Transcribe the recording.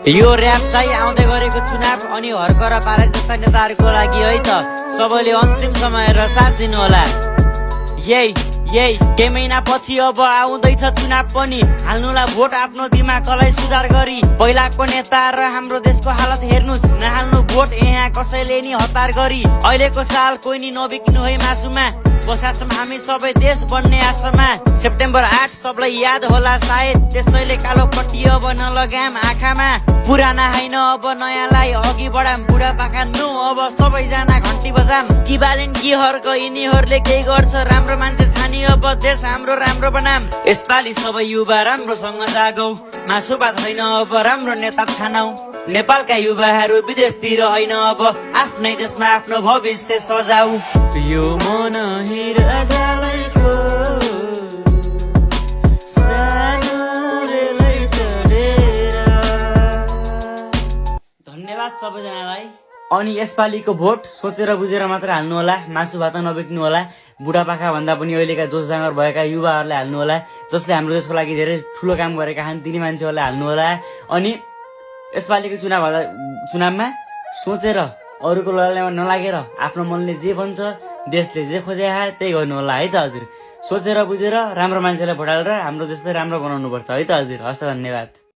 यो र्याप चाहिँ आउँदै गरेको चुनाव अनि हर्क र पारा जस्ता नेताहरूको लागि है त। सबैले अन्तिम समय र साथ दिनु होला। यही केही महिना पछि अब आउँदैछ चुनाव पनि, हाल्नुला भोट आफ्नो दिमागलाई सुधार गरी। पहिलाको नेता र हाम्रो देशको हालत हेर्नुस्, नहाल्नु भोट यहाँ कसैले नि हतार गरी। अहिलेको साल कोही नि नबिक्नु है मासुमा, बसाछौँ हामी सबै देश बन्ने आशामा। सेप्टेम्बर 8 सबलाई याद होला सायद, त्यसैले कालो पट्टी अब नलगाम आँखामा। पुराना होइन अब नयाँलाई अघि बढाम, बुढापाका नु अब सबैजना घन्टी बजाम। कि बालेन कि हर्क यिनीहरूले केही गर्छ, राम्रो मान्छे छानी अब देश हाम्रो राम्रो बनाम। यसपालि सबै युवा राम्रोसँग जागौ, मासु भात होइन अब राम्रो नेता छानौ। नेपालका युवाहरू विदेशतिर होइन अब आफ्नै देशमा आफ्नो भविष्य सजाऊ। यो मन हिराजालैको सानो रेलै चढेर। धन्यवाद सबैजनालाई। अनि यसपालिको भोट सोचेर बुझेर मात्र हाल्नु होला, मासु भात नबेच्नु होला। बुढापाका भन्दा पनि अहिलेका जोस जाँगर भएका युवाहरूले हाल्नु होला, जसले हाम्रो देशको लागि धेरै ठुलो काम गरेका छन्, तिनी मान्छेहरूले हाल्नु होला। अनि यसपालिको चुनावमा सोचेर अरूको लडाइँमा नलागेर आफ्नो मनले जे भन्छ, देशले जे खोजे त्यही गर्नु होला है त हजुर। सोचेर बुझेर राम्रो मान्छेलाई भोट हालेर हाम्रो देशलाई राम्रो बनाउनु पर्छ है त हजुर। हस्, धन्यवाद।